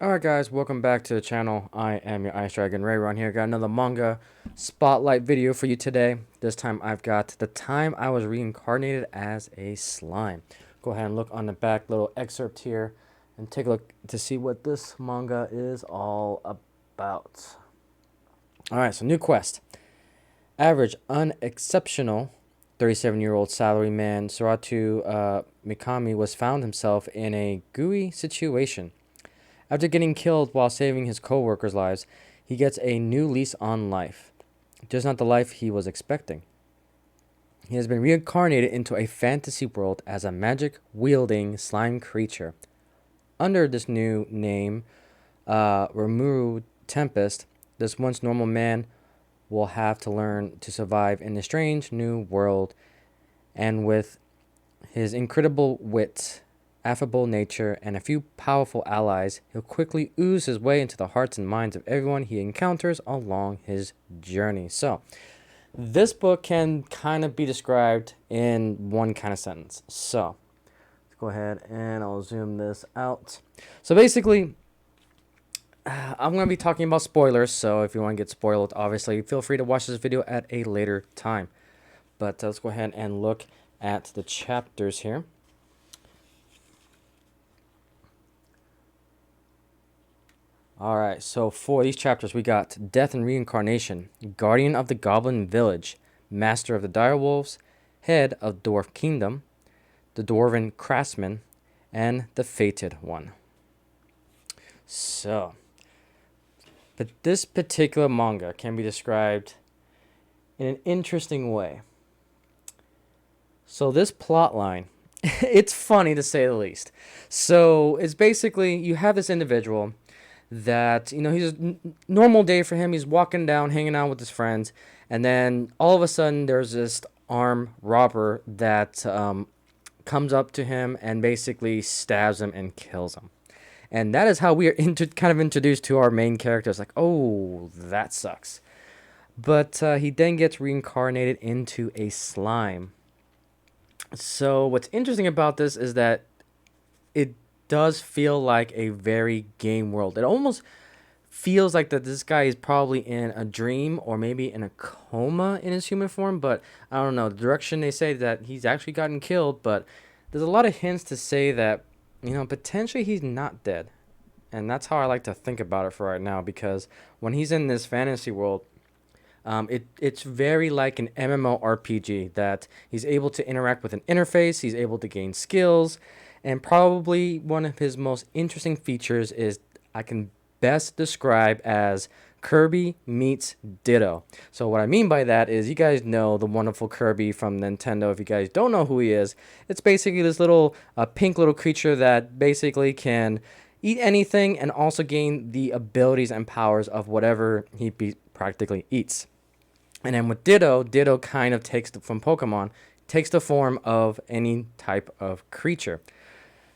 Alright guys, welcome back to the channel. I am your Ice Dragon Rayron here. Got another manga spotlight video for you today. This time I've got the time I was reincarnated as a slime. Go ahead and look on the back little excerpt here and take a look to see what this manga is all about. Alright, so new quest. Average, unexceptional 37-year-old salaryman Saratu Mikami was found himself in a gooey situation. After getting killed while saving his co-workers' lives, he gets a new lease on life. Just not the life he was expecting. He has been reincarnated into a fantasy world as a magic-wielding slime creature. Under this new name, Rimuru Tempest, this once normal man will have to learn to survive in a strange new world, and with his incredible wit, affable nature, and a few powerful allies, he'll quickly ooze his way into the hearts and minds of everyone he encounters along his journey. So, this book can kind of be described in one kind of sentence. So, let's go ahead and I'll zoom this out. So basically, I'm going to be talking about spoilers, so if you want to get spoiled, obviously, feel free to watch this video at a later time. But let's go ahead and look at the chapters here. Alright, so for these chapters, we got Death and Reincarnation, Guardian of the Goblin Village, Master of the Direwolves, Head of Dwarf Kingdom, the Dwarven Craftsman, and the Fated One. So, but this particular manga can be described in an interesting way. So this plot line, it's funny to say the least. So it's basically, you have this individual that, you know, he's a normal day for him. He's walking down, hanging out with his friends, and then all of a sudden there's this armed robber that comes up to him and basically stabs him and kills him. And that is how we are kind of introduced to our main characters. Like, oh, that sucks. But he then gets reincarnated into a slime. So what's interesting about this is that it does feel like a very game world. It almost feels like that this guy is probably in a dream or maybe in a coma in his human form. But I don't know. The direction they say that he's actually gotten killed. But there's a lot of hints to say that, you know, potentially he's not dead. And that's how I like to think about it for right now, because when he's in this fantasy world, it's very like an MMORPG, that he's able to interact with an interface, he's able to gain skills, and probably one of his most interesting features is I can best describe as Kirby meets Ditto. So what I mean by that is, you guys know the wonderful Kirby from Nintendo. If you guys don't know who he is, it's basically this little pink little creature that basically can eat anything and also gain the abilities and powers of whatever he practically eats. And then with Ditto, Ditto kind of takes from Pokemon, takes the form of any type of creature.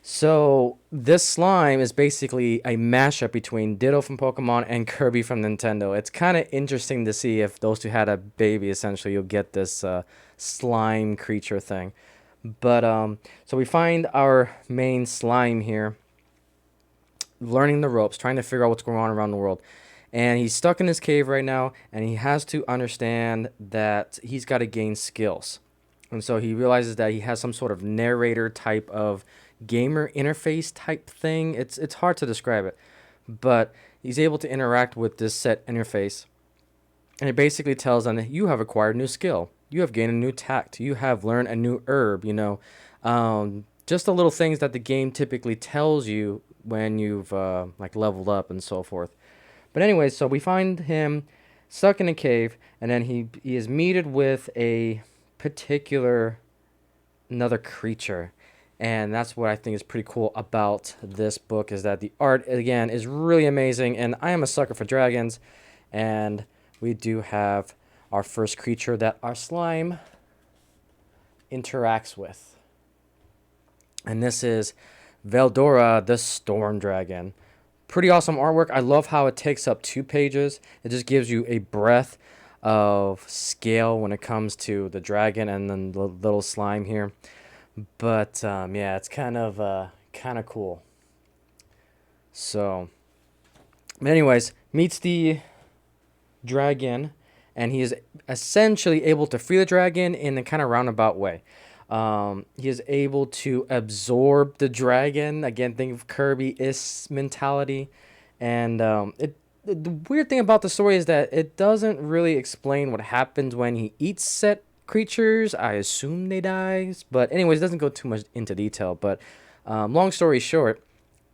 So this slime is basically a mashup between Ditto from Pokemon and Kirby from Nintendo. It's kind of interesting to see if those two had a baby. Essentially, you'll get this slime creature thing. But so we find our main slime here, learning the ropes, trying to figure out what's going on around the world. And he's stuck in his cave right now, and he has to understand that he's got to gain skills. And so he realizes that he has some sort of narrator type of gamer interface type thing. It's hard to describe it, but he's able to interact with this set interface. And it basically tells them that you have acquired a new skill. You have gained a new tact. You have learned a new herb, you know. Just the little things that the game typically tells you when you've like leveled up and so forth. But anyway, so we find him stuck in a cave, and then he is meted with a particular another creature. And that's what I think is pretty cool about this book, is that the art, again, is really amazing. And I am a sucker for dragons. And we do have our first creature that our slime interacts with. And this is Veldora the Stormdragon. Pretty awesome artwork. I love how it takes up 2 pages. It just gives you a breadth of scale when it comes to the dragon and then the little slime here. But yeah, it's kind of cool. So But anyways, meets the dragon, and he is essentially able to free the dragon in a kind of roundabout way. He is able to absorb the dragon. Again, think of Kirby-ish mentality. And the weird thing about the story is that it doesn't really explain what happens when he eats set creatures. I assume they die. But anyways, it doesn't go too much into detail. But long story short,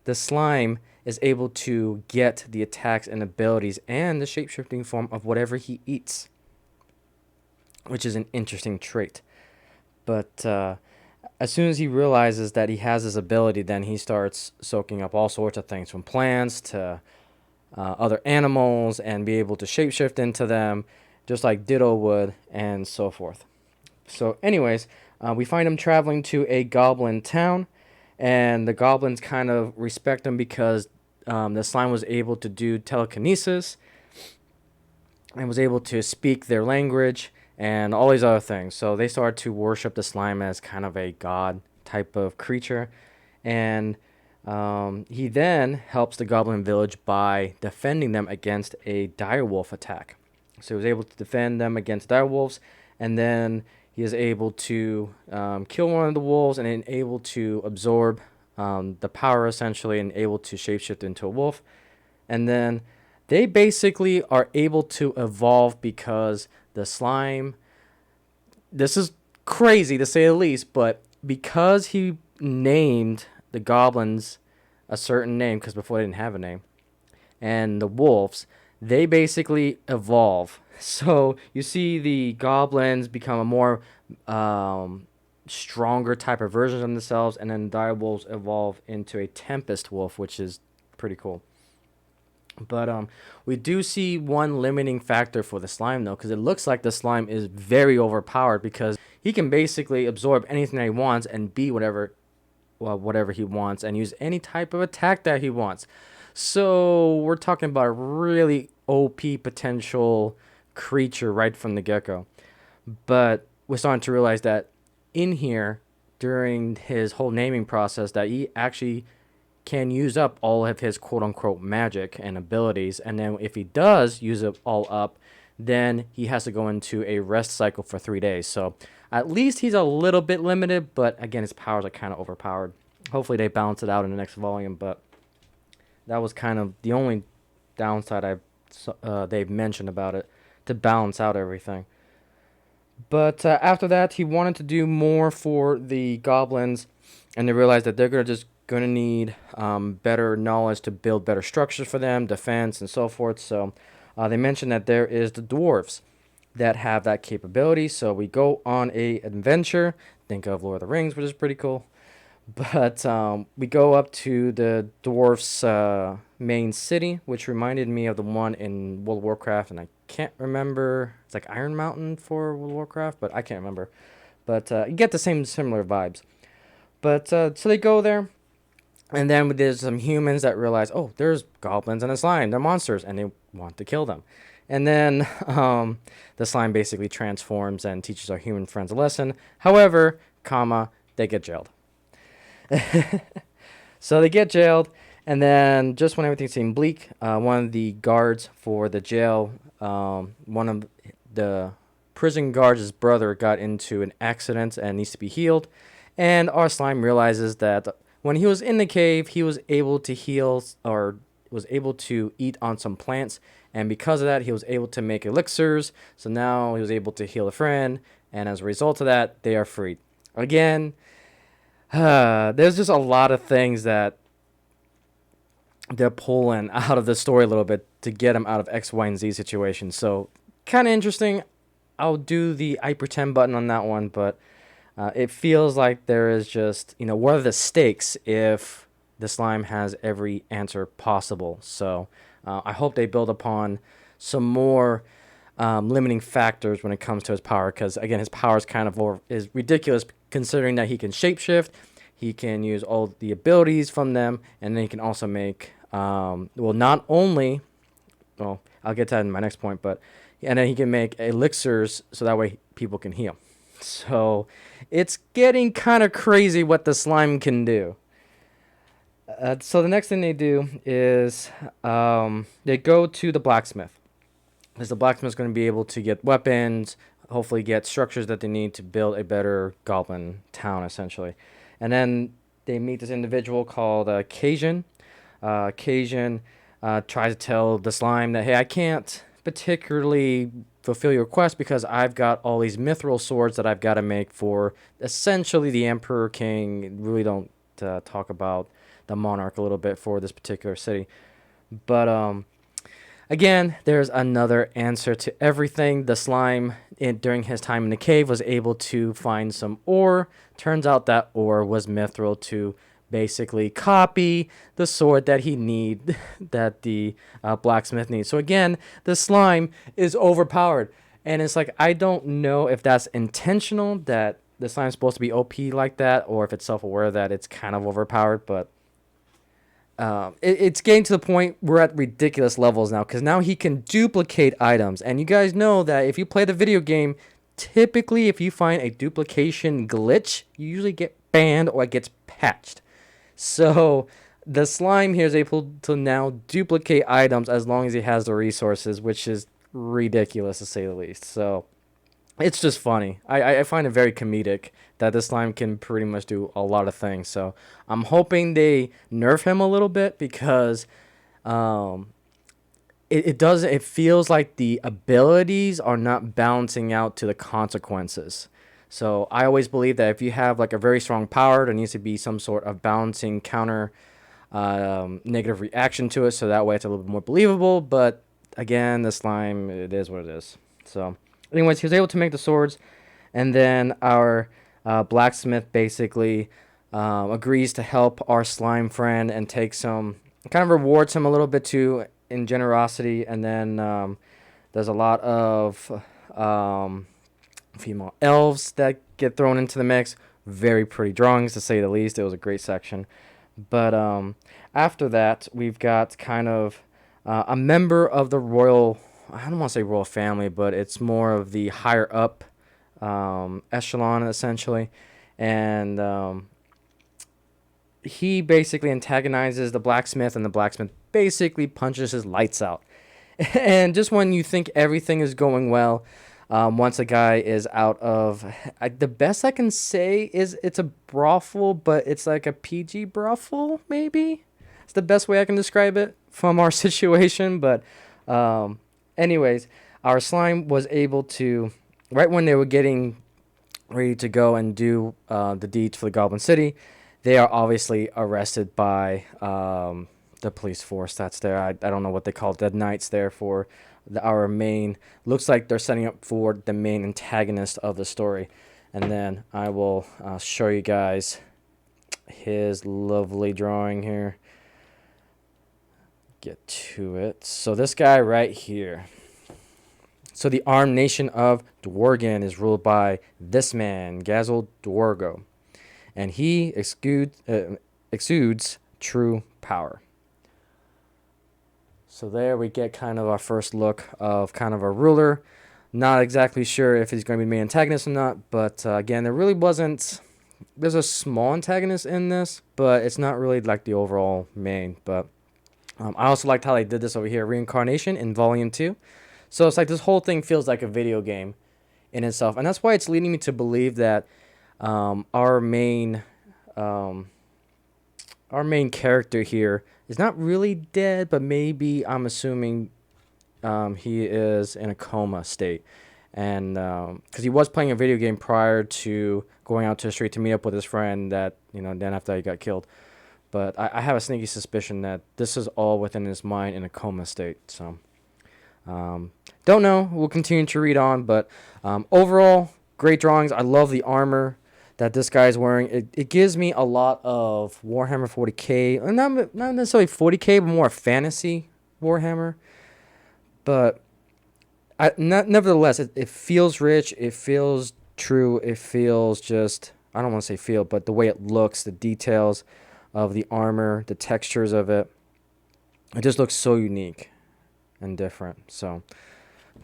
the slime is able to get the attacks and abilities and the shapeshifting form of whatever he eats, which is an interesting trait. But as soon as he realizes that he has this ability, then he starts soaking up all sorts of things from plants to other animals and be able to shapeshift into them, just like Ditto would, and so forth. So, anyways, we find him traveling to a goblin town, and the goblins kind of respect him because the slime was able to do telekinesis and was able to speak their language and all these other things. So they started to worship the slime as kind of a god type of creature. And he then helps the goblin village by defending them against a direwolf attack. So he was able to defend them against direwolves, and then he is able to kill one of the wolves and then able to absorb the power essentially and able to shapeshift into a wolf. And then they basically are able to evolve because the slime, this is crazy to say the least, but because he named the goblins a certain name, because before they didn't have a name, and the wolves, they basically evolve. So you see the goblins become a more stronger type of version of themselves, and then dire wolves evolve into a tempest wolf, which is pretty cool. But we do see one limiting factor for the slime though, because it looks like the slime is very overpowered because he can basically absorb anything that he wants and be whatever he wants and use any type of attack that he wants. So we're talking about a really OP potential creature right from the get-go. But we're starting to realize that in here, during his whole naming process, that he actually can use up all of his quote-unquote magic and abilities. And then if he does use it all up, then he has to go into a rest cycle for 3 days. So at least he's a little bit limited, but again, his powers are kind of overpowered. Hopefully they balance it out in the next volume, but that was kind of the only downside they've mentioned about it to balance out everything. But after that, he wanted to do more for the goblins, and they realized that they're going to need better knowledge to build better structures for them, defense, and so forth. So they mentioned that there is the dwarves that have that capability. So we go on a adventure. Think of Lord of the Rings, which is pretty cool. But we go up to the dwarfs' main city, which reminded me of the one in World of Warcraft, and I can't remember. It's like Iron Mountain for World of Warcraft, but I can't remember. But you get the same similar vibes. But so they go there, and then there's some humans that realize, oh, there's goblins and a slime. They're monsters, and they want to kill them. And then the slime basically transforms and teaches our human friends a lesson. However, they get jailed. So they get jailed, and then just when everything seemed bleak, one of the guards for the jail, one of the prison guards' brother got into an accident and needs to be healed. And our slime realizes that when he was in the cave, he was able to heal or was able to eat on some plants. And because of that, he was able to make elixirs. So now he was able to heal a friend. And as a result of that, they are freed. Again, there's just a lot of things that they're pulling out of the story a little bit to get him out of X, Y, and Z situation. So kind of interesting. I'll do the I pretend button on that one, but it feels like there is just, what are the stakes if the slime has every answer possible? So I hope they build upon some more limiting factors when it comes to his power, because again, his power is ridiculous considering that he can shapeshift, he can use all the abilities from them, and then he can also make I'll get to that in my next point, and then he can make elixirs so that way people can heal. So it's getting kind of crazy what the slime can do. So the next thing they do is they go to the blacksmith. Because the blacksmith's going to be able to get weapons, hopefully get structures that they need to build a better goblin town, essentially. And then they meet this individual called Cajun. Cajun tries to tell the slime that, hey, I can't particularly fulfill your quest because I've got all these mithril swords that I've got to make for essentially the Emperor King. Really don't talk about the monarch a little bit for this particular city. But again, there's another answer to everything. The slime, during his time in the cave, was able to find some ore. Turns out that ore was mithril to basically copy the sword that he need, that the blacksmith needs. So again, the slime is overpowered. And it's like, I don't know if that's intentional, that the slime's supposed to be OP like that, or if it's self-aware that it's kind of overpowered, but it's getting to the point we're at ridiculous levels now, because now he can duplicate items. And you guys know that if you play the video game, typically if you find a duplication glitch, you usually get banned or it gets patched. So the slime here is able to now duplicate items as long as he has the resources, which is ridiculous to say the least. So it's just funny. I find it very comedic that this slime can pretty much do a lot of things. So I'm hoping they nerf him a little bit, because it feels like the abilities are not balancing out to the consequences. So I always believe that if you have like a very strong power, there needs to be some sort of balancing counter negative reaction to it, so that way it's a little bit more believable. But again, the slime, it is what it is. So anyways, he was able to make the swords, and then our blacksmith basically agrees to help our slime friend and take some, kind of rewards him a little bit too in generosity. And then there's a lot of female elves that get thrown into the mix. Very pretty drawings, to say the least. It was a great section. But after that, we've got kind of a member of the royal, I don't want to say royal family, but it's more of the higher up echelon, essentially. And he basically antagonizes the blacksmith, and the blacksmith basically punches his lights out. And just when you think everything is going well, once a guy is out of, the best I can say is it's a brothel, but it's like a PG brothel, maybe? It's the best way I can describe it from our situation. But anyways, our slime was able to, right when they were getting ready to go and do the deeds for the Goblin City, they are obviously arrested by the police force that's there. I don't know what they call it, the knights there for our main, looks like they're setting up for the main antagonist of the story. And then I will show you guys his lovely drawing here. Get to it. So this guy right here. So the armed nation of Dwargan is ruled by this man, Gazel Dwargo, and he exudes true power. So there we get kind of our first look of kind of a ruler. Not exactly sure if he's going to be the main antagonist or not, but again, there really wasn't. There's a small antagonist in this, but it's not really like the overall main. But I also liked how they did this over here, Reincarnation in Volume 2. So it's like this whole thing feels like a video game in itself, and that's why it's leading me to believe that our main character here is not really dead, but maybe I'm assuming he is in a coma state, and because he was playing a video game prior to going out to the street to meet up with his friend that, then after he got killed. But I have a sneaky suspicion that this is all within his mind in a coma state. So don't know. We'll continue to read on, but overall, great drawings. I love the armor that this guy's wearing. It gives me a lot of Warhammer 40k, or not necessarily 40k, but more fantasy Warhammer. But nevertheless, it feels rich. It feels true. It feels just, I don't want to say feel, but the way it looks, the details of the armor, the textures of it, it just looks so unique and different. So,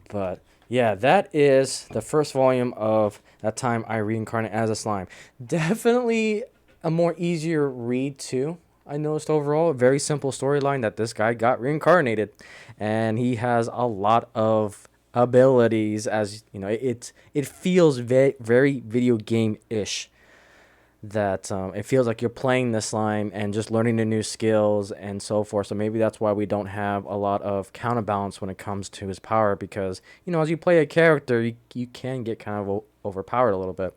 but yeah, that is the first volume of That Time I Reincarnated as a Slime. Definitely a more easier read too. I noticed overall a very simple storyline that this guy got reincarnated, and he has a lot of abilities. As you know, it feels very video game ish. That it feels like you're playing the slime and just learning the new skills and so forth. So maybe that's why we don't have a lot of counterbalance when it comes to his power, because as you play a character, you can get kind of overpowered a little bit.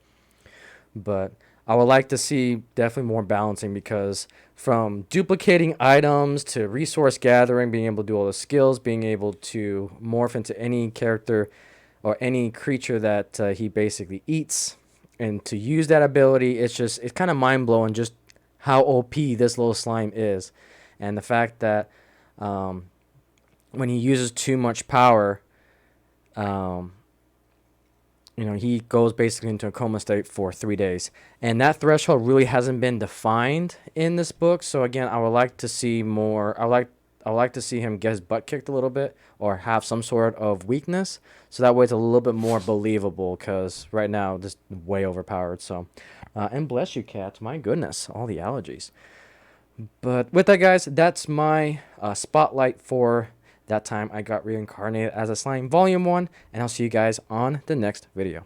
But I would like to see definitely more balancing, because from duplicating items to resource gathering, being able to do all the skills, being able to morph into any character or any creature that he basically eats, and to use that ability, it's kind of mind blowing just how OP this little slime is, and the fact that um, when he uses too much power, um, he goes basically into a coma state for 3 days. And that threshold really hasn't been defined in this book. So again, I would like to see more. I would like to see him get his butt kicked a little bit, or have some sort of weakness, so that way it's a little bit more believable. Because right now, just way overpowered. So, and bless you, cats. My goodness, all the allergies. But with that, guys, that's my spotlight for that time I got reincarnated as a slime, volume 1, and I'll see you guys on the next video.